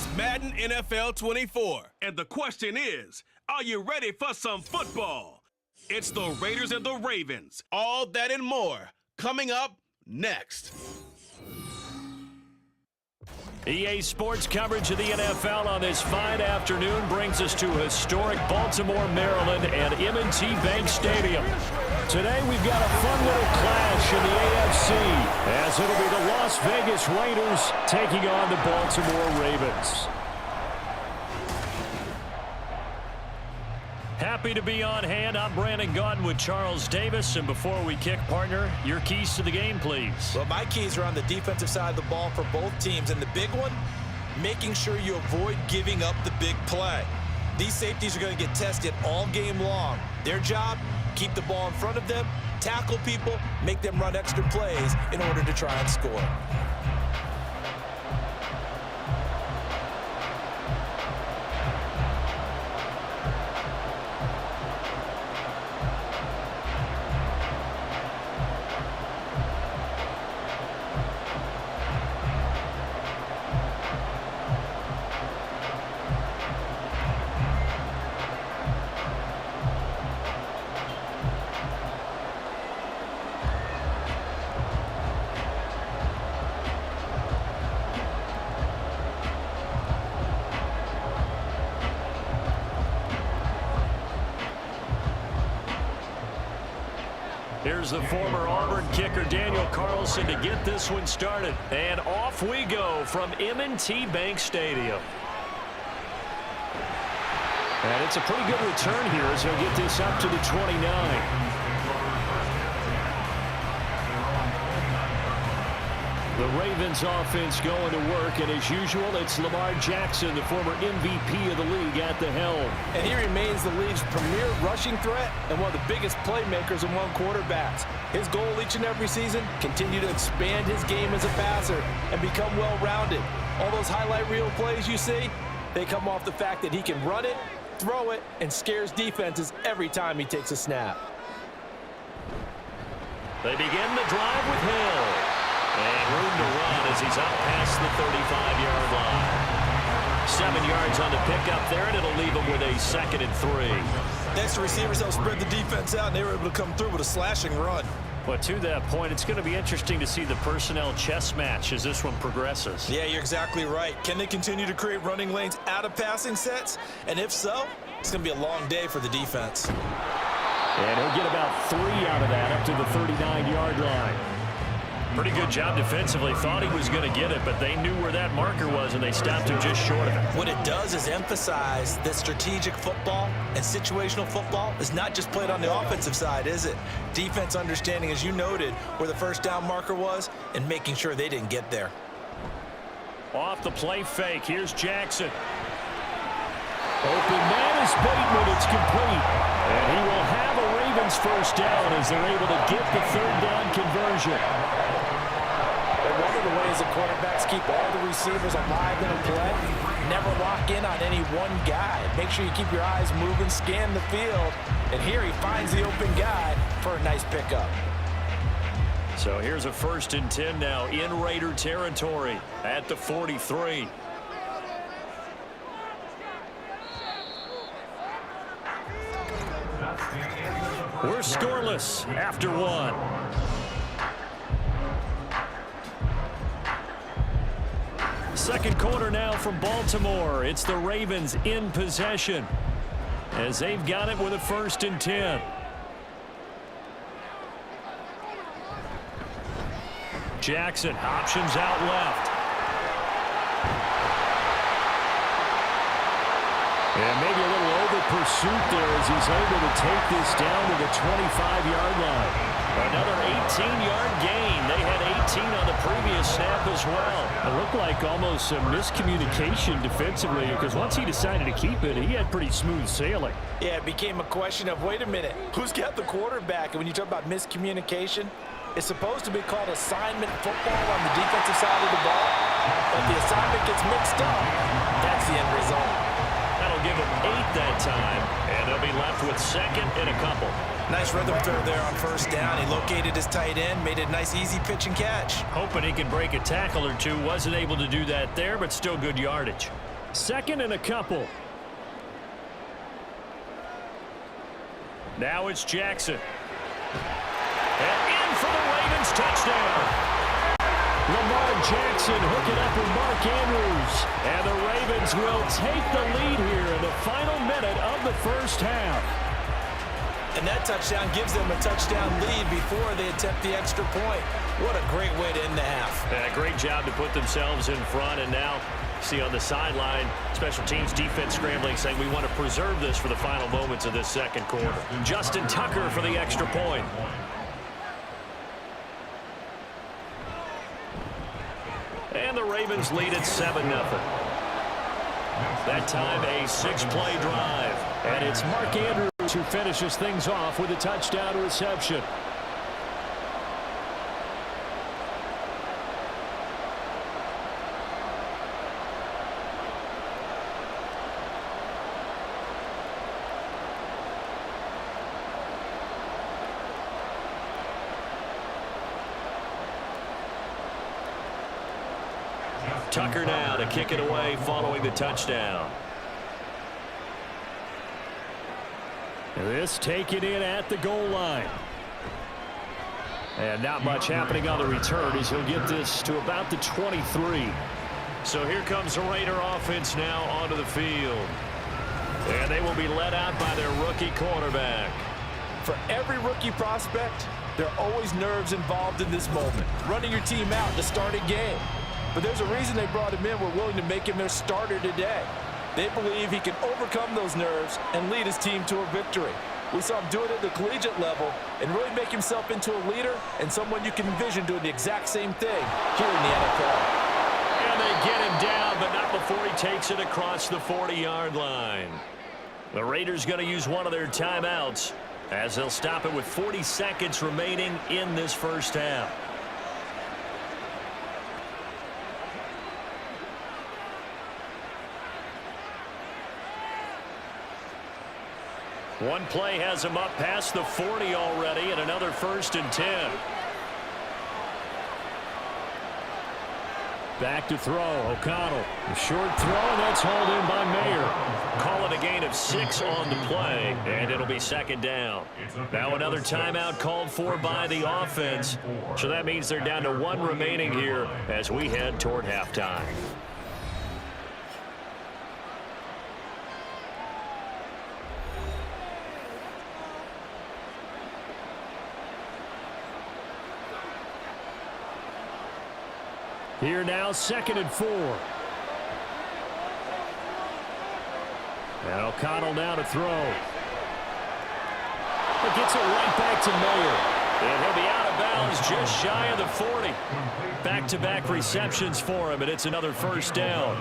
It's Madden NFL24, and the question is, are you ready for some football? It's the Raiders and the Ravens. All that and more coming up next. EA Sports coverage of the NFL on this fine afternoon brings us to historic Baltimore, Maryland and M&T Bank Stadium. Today we've got a fun little clash in the AFC as it'll be the Las Vegas Raiders taking on the Baltimore Ravens. Happy to be on hand. I'm Brandon Gaudin with Charles Davis. And before we kick, partner, your keys to the game, please. Well, my keys are on the defensive side of the ball for both teams. And the big one, making sure you avoid giving up the big play. These safeties are going to get tested all game long. Their job, keep the ball in front of them, tackle people, make them run extra plays in order to try and score. Here's the former Auburn kicker Daniel Carlson to get this one started. And off we go from M&T Bank Stadium. And it's a pretty good return here as he'll get this up to the 29. The Ravens offense going to work, and as usual, it's Lamar Jackson, the former MVP of the league, at the helm. And he remains the league's premier rushing threat and one of the biggest playmakers among quarterbacks. His goal each and every season, continue to expand his game as a passer and become well-rounded. All those highlight reel plays you see, they come off the fact that he can run it, throw it, and scares defenses every time he takes a snap. They begin the drive with Hill. And room to run as he's out past the 35-yard line. 7 yards on the pickup there, and it'll leave him with a 2nd and 3. Next, the receivers help spread the defense out, and they were able to come through with a slashing run. But to that point, it's going to be interesting to see the personnel chess match as this one progresses. Yeah, you're exactly right. Can they continue to create running lanes out of passing sets? And if so, it's going to be a long day for the defense. And he'll get about 3 out of that up to the 39-yard line. Pretty good job defensively. Thought he was going to get it, but they knew where that marker was, and they stopped him just short of it. What it does is emphasize that strategic football and situational football is not just played on the offensive side, is it? Defense understanding, as you noted, where the first down marker was and making sure they didn't get there. Off the play fake. Here's Jackson. Open man is Bateman. It's complete. And he will have a Ravens first down as they're able to get the 3rd down conversion. One of the ways that quarterbacks keep all the receivers alive in a play, never lock in on any one guy. Make sure you keep your eyes moving, scan the field, and here he finds the open guy for a nice pickup. So here's a 1st and 10 now in Raider territory at the 43. We're scoreless after 1. Second quarter now from Baltimore. It's the Ravens in possession as they've got it with a 1st and 10. Jackson options out left. And maybe a little over pursuit there as he's able to take this down to the 25-yard line. Another 18-yard gain. They had 18 on the previous snap as well. It looked like almost some miscommunication defensively because once he decided to keep it, he had pretty smooth sailing. Yeah, it became a question of, wait a minute, who's got the quarterback? And when you talk about miscommunication, it's supposed to be called assignment football on the defensive side of the ball. But the assignment gets mixed up. That's the end result. That'll give him 8 that time, and they'll be left with 2nd and a couple. Nice rhythm throw there on 1st down. He located his tight end, made it a nice, easy pitch and catch. Hoping he can break a tackle or two. Wasn't able to do that there, but still good yardage. 2nd and a couple. Now it's Jackson. And in for the Ravens touchdown. Lamar Jackson hooking up with Mark Andrews. And the Ravens will take the lead here in the final minute of the first half. And that touchdown gives them a touchdown lead before they attempt the extra point. What a great way to end the half. Yeah, great job to put themselves in front. And now, see on the sideline, special teams defense scrambling, saying we want to preserve this for the final moments of this second quarter. Justin Tucker for the extra point. And the Ravens lead at 7-0. That time a 6-play drive. And it's Mark Andrews who finishes things off with a touchdown reception. Tucker now to kick it away following the touchdown. This taken in at the goal line. And not much happening on the return as he'll get this to about the 23. So here comes the Raider offense now onto the field. And they will be led out by their rookie quarterback. For every rookie prospect, there are always nerves involved in this moment. Running your team out to start a game. But there's a reason they brought him in. We're willing to make him their starter today. They believe he can overcome those nerves and lead his team to a victory. We saw him do it at the collegiate level and really make himself into a leader and someone you can envision doing the exact same thing here in the NFL. And they get him down, but not before he takes it across the 40-yard line. The Raiders going to use one of their timeouts as they'll stop it with 40 seconds remaining in this first half. One play has him up past the 40 already, and another 1st and 10. Back to throw. O'Connell. A short throw, and that's hauled in by Mayer. Call it a gain of 6 on the play, and it'll be 2nd down. Now another timeout called for by the offense. So that means they're down to 1 remaining here as we head toward halftime. Here now, 2nd and 4. And O'Connell now to throw. It gets it right back to Mayer. And he'll be out of bounds just shy of the 40. Back-to-back receptions for him, and it's another 1st down.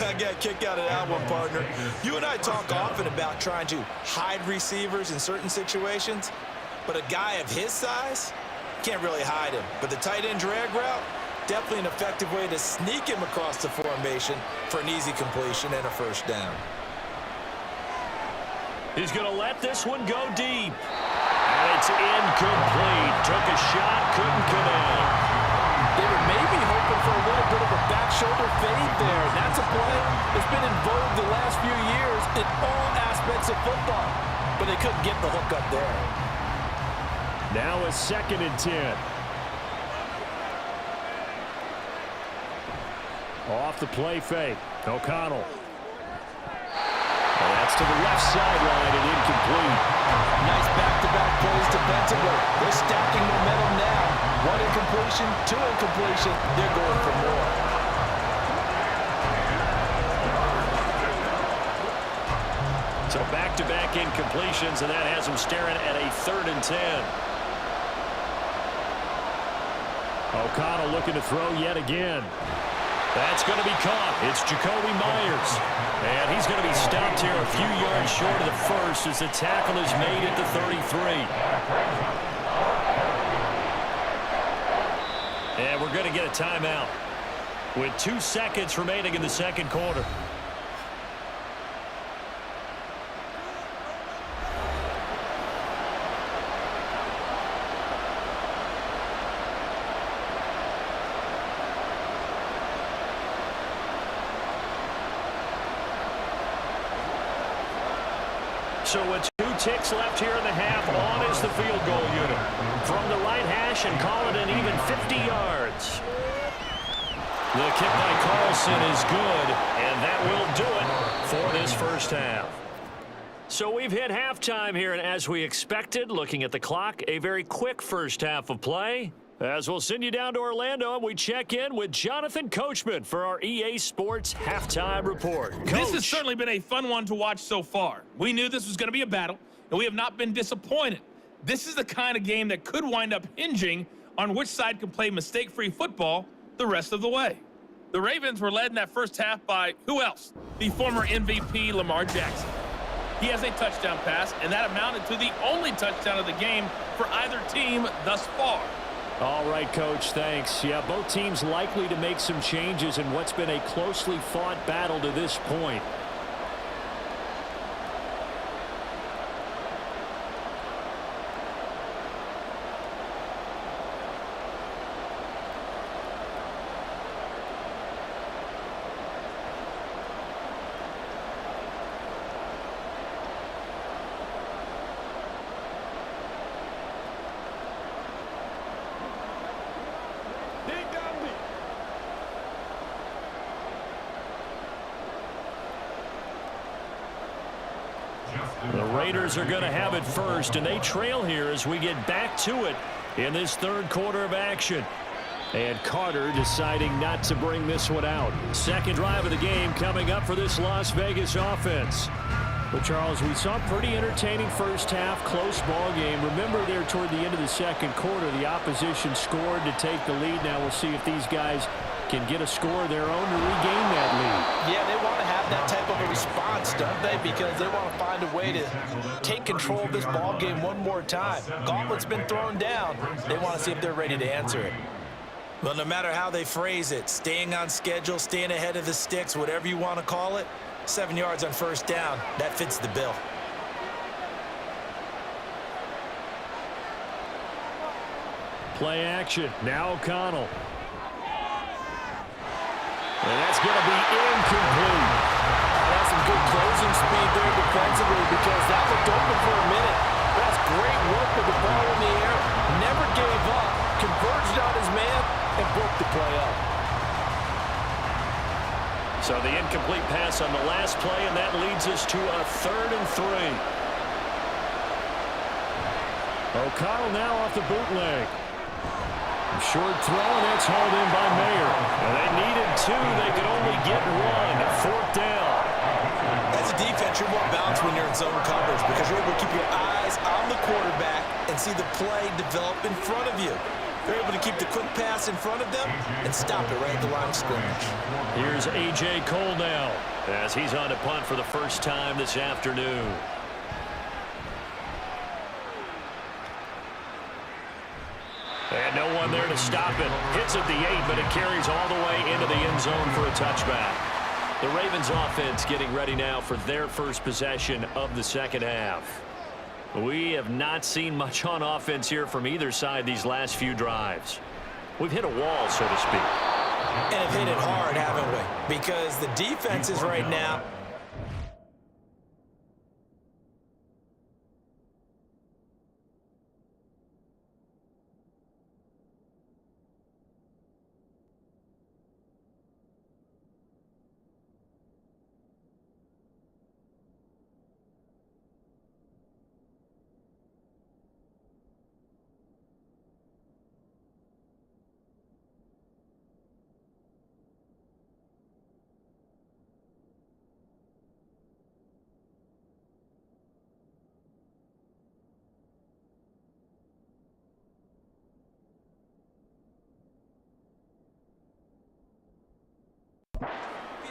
I got a kick out of that one, partner. You and I talk often about trying to hide receivers in certain situations, but a guy of his size can't really hide him. But the tight end drag route, definitely an effective way to sneak him across the formation for an easy completion and a 1st down. He's going to let this one go deep. And it's incomplete. Took a shot, couldn't connect. They were maybe hoping for a little bit of a back shoulder fade there. That's a play that's been in vogue the last few years in all aspects of football. But they couldn't get the hook up there. Now a 2nd and 10. Off the play fake. O'Connell. And that's to the left sideline and incomplete. Nice back-to-back plays defensively. They're stacking momentum now. 1 incompletion, 2 incompletion. They're going for more. So back-to-back incompletions, and that has them staring at a 3rd and 10. O'Connell looking to throw yet again. That's going to be caught. It's Jacoby Myers. And he's going to be stopped here a few yards short of the 1st as the tackle is made at the 33. And we're going to get a timeout with 2 seconds remaining in the second quarter. So with 2 ticks left here in the half, on is the field goal unit. From the right hash and call it an even 50 yards. The kick by Carlson is good, and that will do it for this first half. So we've hit halftime here, and as we expected, looking at the clock, a very quick first half of play. As we'll send you down to Orlando, and we check in with Jonathan Coachman for our EA Sports Halftime Report. Coach. This has certainly been a fun one to watch so far. We knew this was going to be a battle, and we have not been disappointed. This is the kind of game that could wind up hinging on which side can play mistake-free football the rest of the way. The Ravens were led in that first half by, who else? The former MVP, Lamar Jackson. He has a touchdown pass, and that amounted to the only touchdown of the game for either team thus far. All right, Coach, thanks. Yeah, both teams likely to make some changes in what's been a closely fought battle to this point. The Raiders are going to have it first, and they trail here as we get back to it in this third quarter of action. And Carter deciding not to bring this one out. Second drive of the game coming up for this Las Vegas offense. But, Charles, we saw a pretty entertaining first half, close ball game. Remember there toward the end of the second quarter, the opposition scored to take the lead. Now we'll see if these guys can get a score of their own to regain that lead. Yeah, they want to have that type of a response, don't they? Because they want to find a way to take control of this ball game one more time. Gauntlet's been thrown down. They want to see if they're ready to answer it. Well, no matter how they phrase it, staying on schedule, staying ahead of the sticks, whatever you want to call it, 7 yards on first down, that fits the bill. Play action. Now O'Connell. And that's going to be incomplete. That's some good closing speed there defensively because that looked open for a minute. That's great work with the ball in the air. Never gave up. Converged on his man and broke the play up. So the incomplete pass on the last play, and that leads us to a 3rd and 3. O'Connell now off the bootleg. Short throw, and that's hauled in by Mayer. And they needed 2. They could only get 1. 4th down. As a defense, you're more balanced when you're in zone coverage because you're able to keep your eyes on the quarterback and see the play develop in front of you. You're able to keep the quick pass in front of them and stop it right at the line of scrimmage. Here's A.J. Cole now as he's on to punt for the first time this afternoon. And no one there to stop it. Hits at the 8, but it carries all the way into the end zone for a touchback. The Ravens offense getting ready now for their first possession of the second half. We have not seen much on offense here from either side these last few drives. We've hit a wall, so to speak. And have hit it hard, haven't we? Because the defenses right now,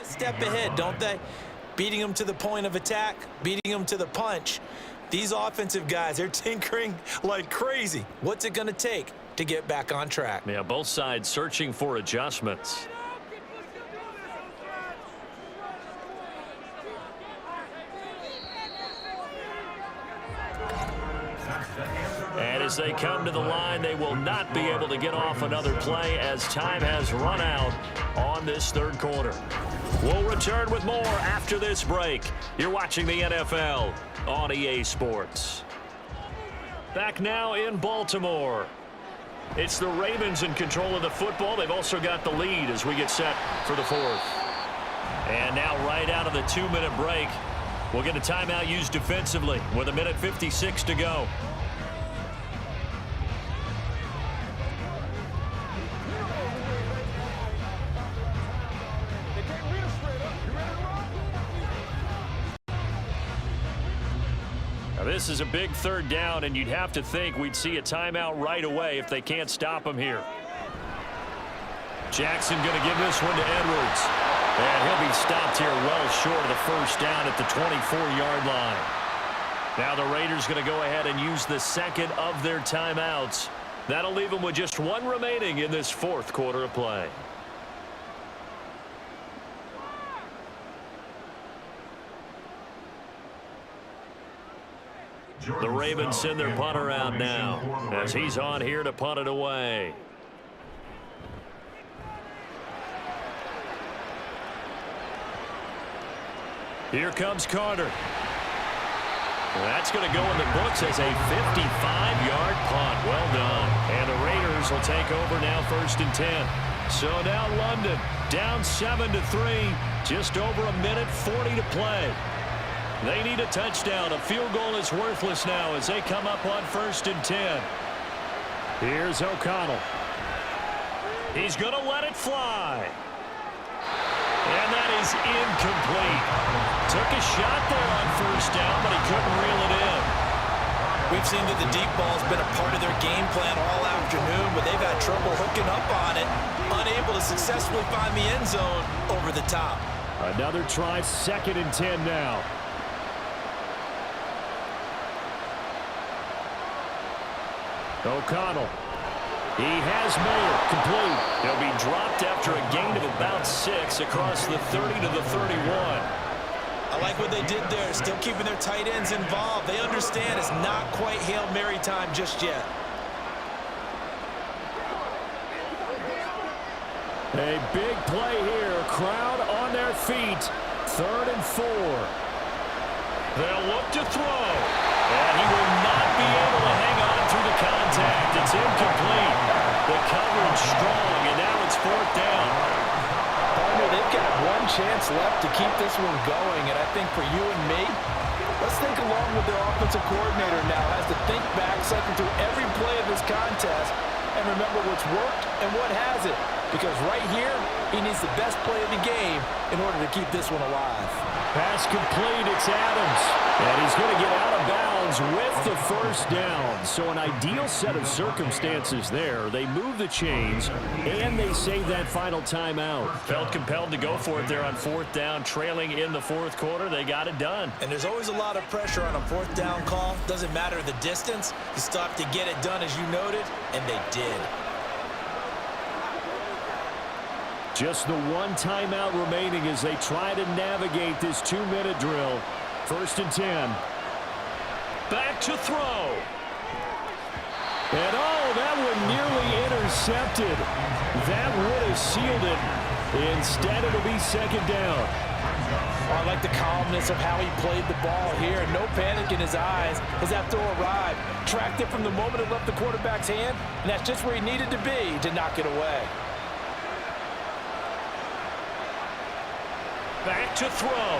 step ahead, don't they? Beating them to the point of attack, beating them to the punch. These offensive guys, they're tinkering like crazy. What's it going to take to get back on track? Yeah, both sides searching for adjustments. And as they come to the line, they will not be able to get off another play as time has run out on this third quarter. We'll return with more after this break. You're watching the NFL on EA Sports. Back now in Baltimore. It's the Ravens in control of the football. They've also got the lead as we get set for the fourth. And now right out of the 2-minute break, we'll get a timeout used defensively with 1:56 to go. Now this is a big third down, and you'd have to think we'd see a timeout right away if they can't stop him here. Jackson going to give this one to Edwards. And he'll be stopped here well short of the first down at the 24-yard line. Now the Raiders going to go ahead and use the second of their timeouts. That'll leave them with just one remaining in this fourth quarter of play. The Ravens send their punter out now as he's on here to punt it away. Here comes Carter. That's going to go in the books as a 55-yard punt. Well done. And the Raiders will take over now, 1st and 10. So now London down 7-3. Just over 1:40 to play. They need a touchdown. A field goal is worthless now as they come up on 1st and 10. Here's O'Connell. He's going to let it fly. And that is incomplete. Took a shot there on 1st down, but he couldn't reel it in. We've seen that the deep ball's been a part of their game plan all afternoon, but they've had trouble hooking up on it, unable to successfully find the end zone over the top. Another try, 2nd and 10 now. O'Connell. He has Mayer complete. He'll be dropped after a gain of about 6 across the 30 to the 31. I like what they did there, still keeping their tight ends involved. They understand it's not quite Hail Mary time just yet. A big play here. Crowd on their feet. 3rd and 4. They'll look to throw. And he will not be able to hang on through the contact. It's incomplete. The coverage strong, and now it's 4th down. Partner, they've got one chance left to keep this one going, and I think for you and me, let's think along with their offensive coordinator now as to think back, cycle through every play of this contest, and remember what's worked and what hasn't. Because right here, he needs the best play of the game in order to keep this one alive. Pass complete, it's Adams. And he's going to get out of bounds with the 1st down. So an ideal set of circumstances there. They move the chains, and they save that final timeout. Felt compelled to go for it there on 4th down, trailing in the 4th quarter. They got it done. And there's always a lot of pressure on a 4th down call. Doesn't matter the distance. You still have to get it done, as you noted, and they did. Just the one timeout remaining as they try to navigate this 2-minute drill. 1st and 10. Back to throw. And that one nearly intercepted. That would have sealed it. Instead, it'll be 2nd down. I like the calmness of how he played the ball here. No panic in his eyes as that throw arrived. Tracked it from the moment it left the quarterback's hand, and that's just where he needed to be to knock it away. Back to throw.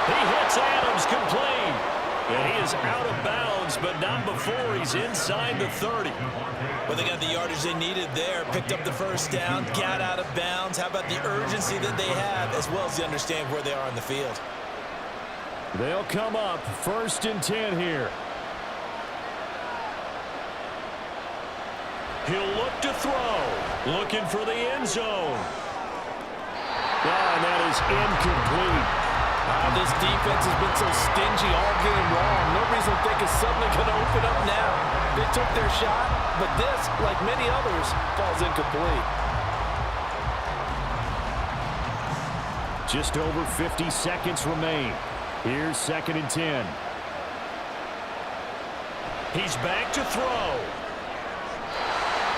He hits Adams complete. And he is out of bounds, but not before he's inside the 30. Well, they got the yardage they needed there. Picked up the 1st down, got out of bounds. How about the urgency that they have, as well as they understand where they are on the field? They'll come up 1st and 10 here. He'll look to throw. Looking for the end zone. And that is incomplete. This defense has been so stingy all game long. No reason to think it's suddenly going to open up now. They took their shot, but this, like many others, falls incomplete. Just over 50 seconds remain. Here's 2nd and 10. He's back to throw.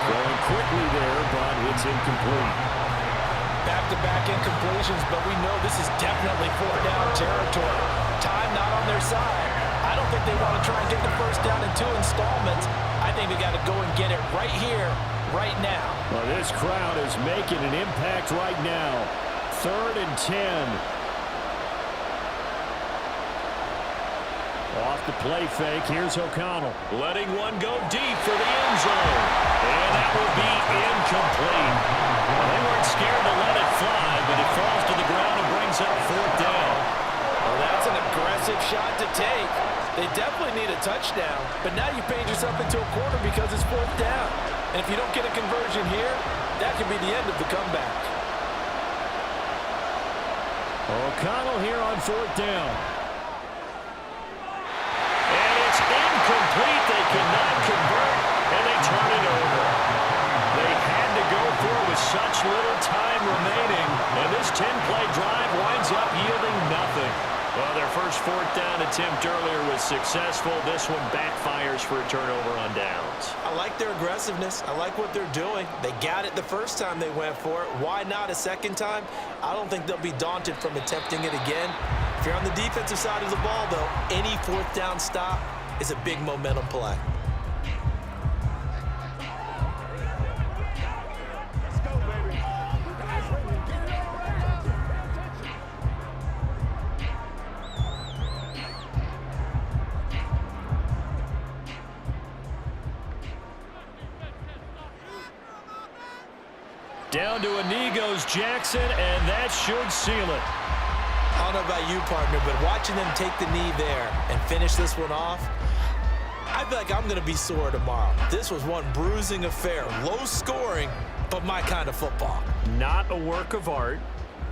Going quickly there, but it's incomplete. Back-to-back incompletions, but we know this is definitely fourth down territory. Time not on their side. I don't think they want to try and get the first down in 2 installments. I think they got to go and get it right here, right now. Well, this crowd is making an impact right now. 3rd and 10. Off the play fake, here's O'Connell. Letting one go deep for the end zone. And that will be incomplete. Well, they weren't scared to let it fly, but it falls to the ground and brings up 4th down. Well, that's an aggressive shot to take. They definitely need a touchdown, but now you paid yourself into a corner because it's 4th down. And if you don't get a conversion here, that could be the end of the comeback. O'Connell here on 4th down. And it's incomplete. They cannot convert, and they turn it over. They had to go for it with such little time remaining, and this 10-play drive winds up yielding nothing. Well, their first 4th down attempt earlier was successful. This one backfires for a turnover on downs. I like their aggressiveness. I like what they're doing. They got it the first time they went for it. Why not a second time? I don't think they'll be daunted from attempting it again. If you're on the defensive side of the ball, though, any 4th down stop is a big momentum play. Down to a knee goes Jackson, and that should seal it. I don't know about you, partner, but watching them take the knee there and finish this one off, I feel like I'm going to be sore tomorrow. This was one bruising affair. Low scoring, but my kind of football. Not a work of art,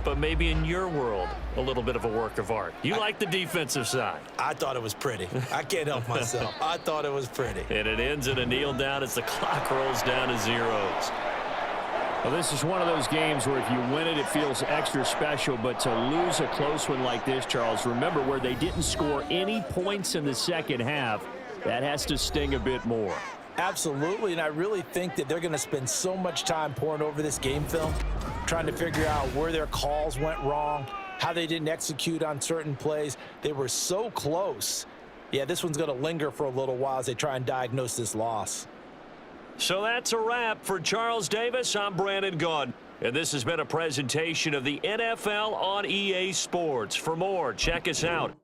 but maybe in your world, a little bit of a work of art. You like the defensive side. I thought it was pretty. I can't help myself. I thought it was pretty. And it ends in a kneel down as the clock rolls down to zeros. Well, this is one of those games where if you win it, it feels extra special. But to lose a close one like this, Charles, remember where they didn't score any points in the second half, that has to sting a bit more. Absolutely, and I really think that they're going to spend so much time pouring over this game film, trying to figure out where their calls went wrong, how they didn't execute on certain plays. They were so close. Yeah, this one's going to linger for a little while as they try and diagnose this loss. So that's a wrap for Charles Davis. I'm Brandon Gaudin, and this has been a presentation of the NFL on EA Sports. For more, check us out